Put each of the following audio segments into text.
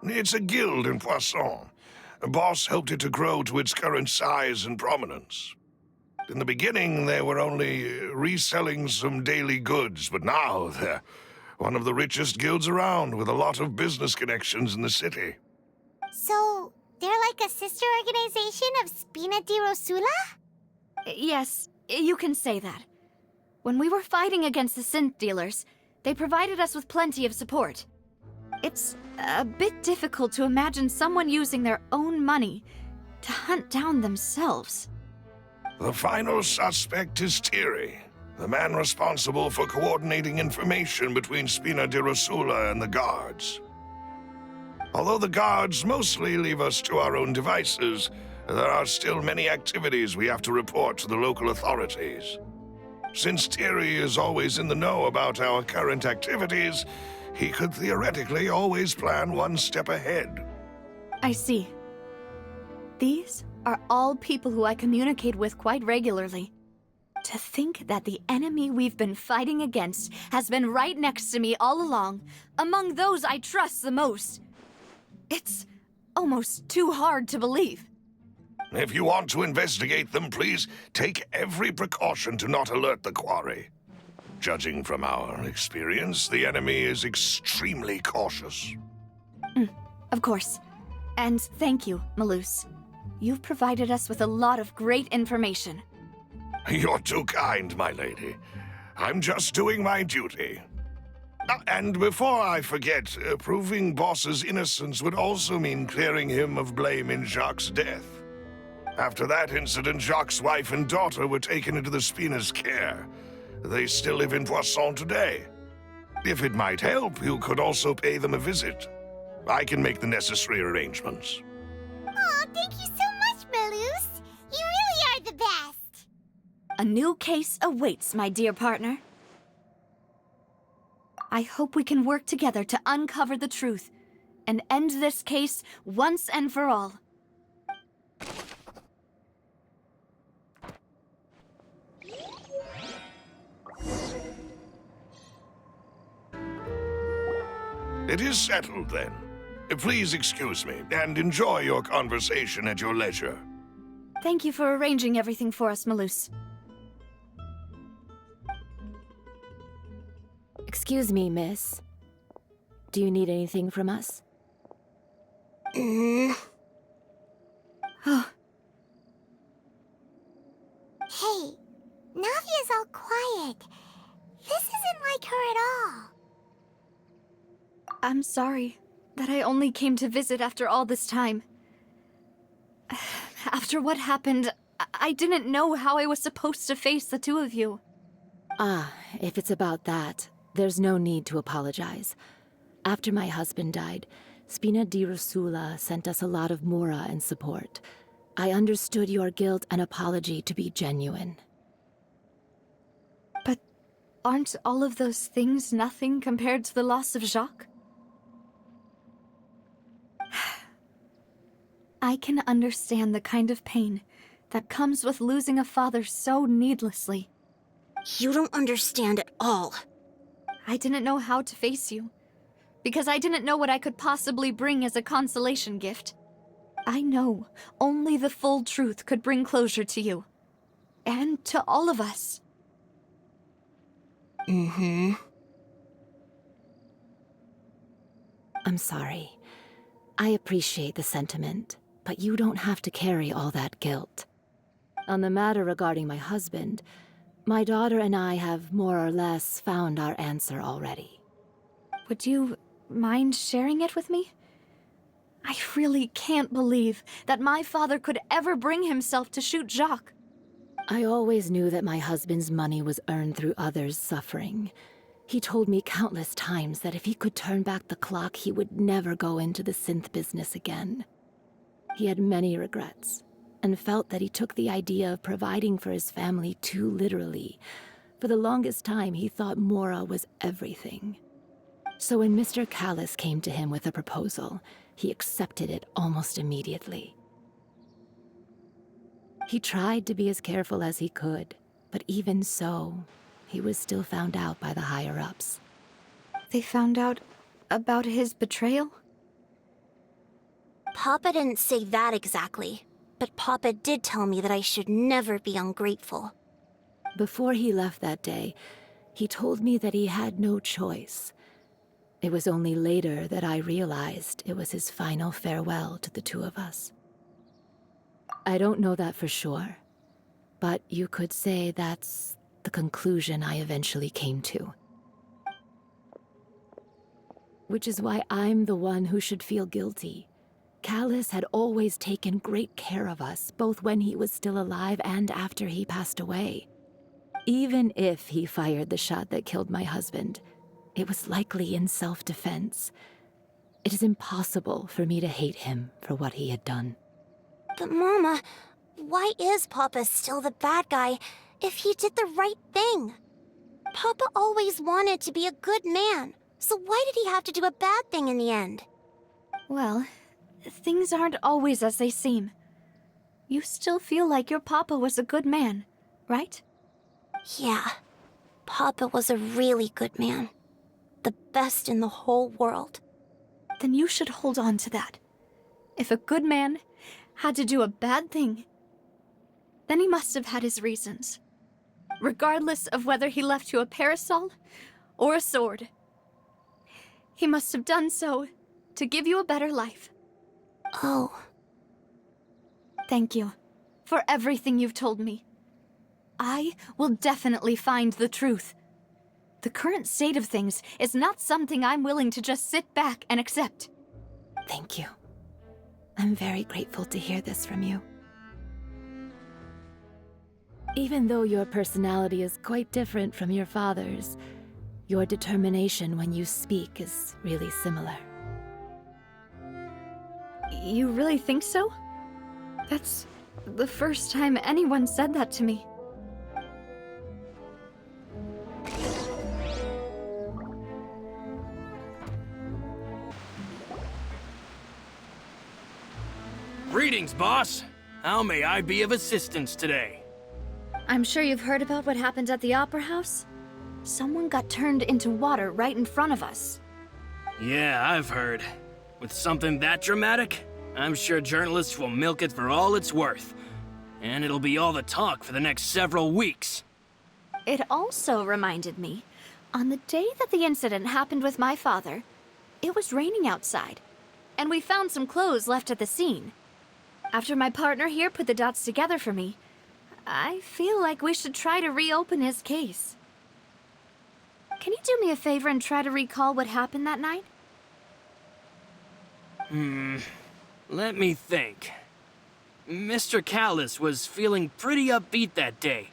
It's a guild in Poisson. A boss helped it to grow to its current size and prominence. In the beginning, they were only reselling some daily goods, but now they're one of the richest guilds around, with a lot of business connections in the city. So, they're like a sister organization of Spina di Rosula? Yes, you can say that. When we were fighting against the synth dealers, they provided us with plenty of support. It's a bit difficult to imagine someone using their own money to hunt down themselves. The final suspect is Thierry, the man responsible for coordinating information between Spina di Rosula and the guards. Although the guards mostly leave us to our own devices, there are still many activities we have to report to the local authorities. Since Thierry is always in the know about our current activities, he could theoretically always plan one step ahead. I see. These are all people who I communicate with quite regularly. To think that the enemy we've been fighting against has been right next to me all along, among those I trust the most. It's almost too hard to believe. If you want to investigate them, please take every precaution to not alert the quarry. Judging from our experience, the enemy is extremely cautious. Of course. And thank you, Malus. You've provided us with a lot of great information. You're too kind, my lady. I'm just doing my duty. And before I forget, proving Boss's innocence would also mean clearing him of blame in Jacques' death. After that incident, Jacques' wife and daughter were taken into the Spina's care. They still live in Poisson today. If it might help, you could also pay them a visit. I can make the necessary arrangements. Aw, thank you so much, Malus. You really are the best. A new case awaits, my dear partner. I hope we can work together to uncover the truth and end this case once and for all. It is settled, then. Please excuse me, and enjoy your conversation at your leisure. Thank you for arranging everything for us, Malus. Excuse me, miss. Do you need anything from us? Oh, Hey, Navia's all quiet. This isn't like her at all. I'm sorry that I only came to visit after all this time. After what happened, I didn't know how I was supposed to face the two of you. Ah, if it's about that, there's no need to apologize. After my husband died, Spina di Rosula sent us a lot of mora and support. I understood your guilt and apology to be genuine. But aren't all of those things nothing compared to the loss of Jacques? I can understand the kind of pain that comes with losing a father so needlessly. You don't understand at all. I didn't know how to face you, because I didn't know what I could possibly bring as a consolation gift. I know only the full truth could bring closure to you, and to all of us. I'm sorry. I appreciate the sentiment, but you don't have to carry all that guilt. On the matter regarding my husband, my daughter and I have more or less found our answer already. Would you mind sharing it with me? I really can't believe that my father could ever bring himself to shoot Jacques. I always knew that my husband's money was earned through others' suffering. He told me countless times that if he could turn back the clock, he would never go into the synth business again. He had many regrets, and felt that he took the idea of providing for his family too literally. For the longest time, he thought mora was everything. So when Mr. Callis came to him with a proposal, he accepted it almost immediately. He tried to be as careful as he could, but even so, he was still found out by the higher-ups. They found out about his betrayal? Papa didn't say that exactly, but Papa did tell me that I should never be ungrateful. Before he left that day, he told me that he had no choice. It was only later that I realized it was his final farewell to the two of us. I don't know that for sure, but you could say that's the conclusion I eventually came to. Which is why I'm the one who should feel guilty. Callus had always taken great care of us, both when he was still alive and after he passed away. Even if he fired the shot that killed my husband, it was likely in self-defense. It is impossible for me to hate him for what he had done. But Mama, why is Papa still the bad guy if he did the right thing? Papa always wanted to be a good man, so why did he have to do a bad thing in the end? Well, things aren't always as they seem. You still feel like your papa was a good man, right? Yeah, Papa was a really good man. The best in the whole world. Then you should hold on to that. If a good man had to do a bad thing, then he must have had his reasons. Regardless of whether he left you a parasol or a sword. He must have done so to give you a better life. Oh. Thank you for everything you've told me. I will definitely find the truth. The current state of things is not something I'm willing to just sit back and accept. Thank you. I'm very grateful to hear this from you. Even though your personality is quite different from your father's, your determination when you speak is really similar. You really think so? That's the first time anyone said that to me. Greetings, boss. How may I be of assistance today? I'm sure you've heard about what happened at the Opera House. Someone got turned into water right in front of us. Yeah, I've heard. With something that dramatic, I'm sure journalists will milk it for all it's worth. And it'll be all the talk for the next several weeks. It also reminded me, on the day that the incident happened with my father, it was raining outside, and we found some clothes left at the scene. After my partner here put the dots together for me, I feel like we should try to reopen his case. Can you do me a favor and try to recall what happened that night? Let me think. Mr. Callus was feeling pretty upbeat that day.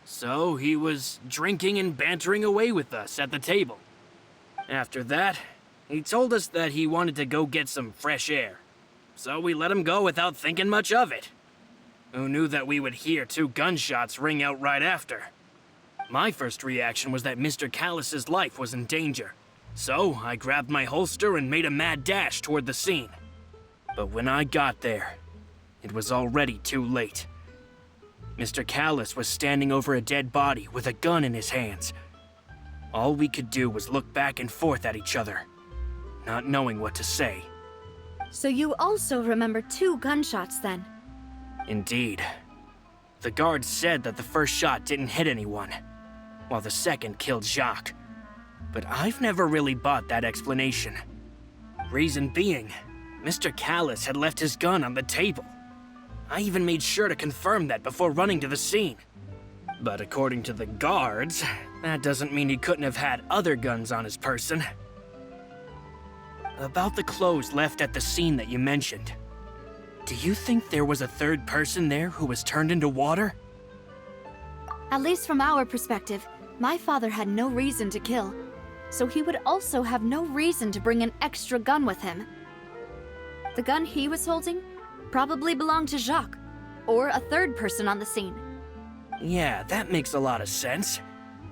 So he was drinking and bantering away with us at the table. After that, he told us that he wanted to go get some fresh air. So we let him go without thinking much of it. Who knew that we would hear 2 gunshots ring out right after? My first reaction was that Mr. Callus's life was in danger. So I grabbed my holster and made a mad dash toward the scene. But when I got there, it was already too late. Mr. Callus was standing over a dead body with a gun in his hands. All we could do was look back and forth at each other, not knowing what to say. So you also remember 2 gunshots then? Indeed. The guards said that the first shot didn't hit anyone, while the second killed Jacques. But I've never really bought that explanation. Reason being, Mr. Callus had left his gun on the table. I even made sure to confirm that before running to the scene. But according to the guards, that doesn't mean he couldn't have had other guns on his person. About the clothes left at the scene that you mentioned, do you think there was a third person there who was turned into water? At least from our perspective, my father had no reason to kill, so he would also have no reason to bring an extra gun with him. The gun he was holding probably belonged to Jacques, or a third person on the scene. Yeah, that makes a lot of sense.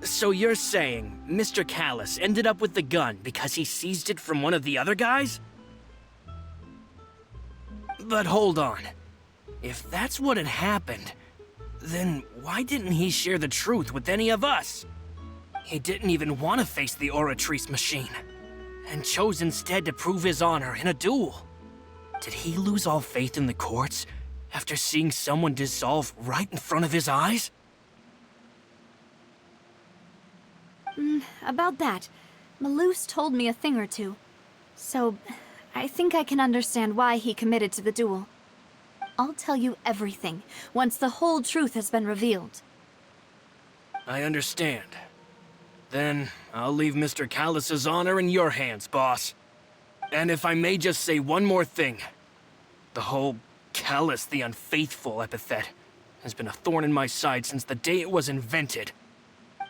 So you're saying Mr. Callus ended up with the gun because he seized it from one of the other guys? But hold on. If that's what had happened, then why didn't he share the truth with any of us? He didn't even want to face the Oratrice machine, and chose instead to prove his honor in a duel. Did he lose all faith in the courts after seeing someone dissolve right in front of his eyes? About that, Malus told me a thing or two. So, I think I can understand why he committed to the duel. I'll tell you everything once the whole truth has been revealed. I understand. Then I'll leave Mr. Callus's honor in your hands, boss. And if I may just say one more thing. The whole Callus the Unfaithful epithet has been a thorn in my side since the day it was invented.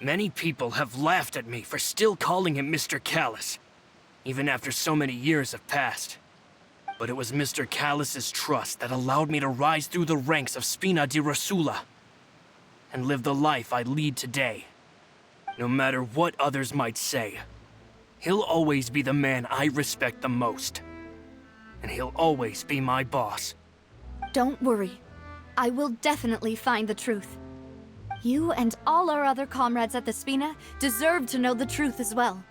Many people have laughed at me for still calling him Mr. Callus, even after so many years have passed. But it was Mr. Callus's trust that allowed me to rise through the ranks of Spina di Rosula and live the life I lead today. No matter what others might say, he'll always be the man I respect the most. And he'll always be my boss. Don't worry. I will definitely find the truth. You and all our other comrades at the Spina deserve to know the truth as well.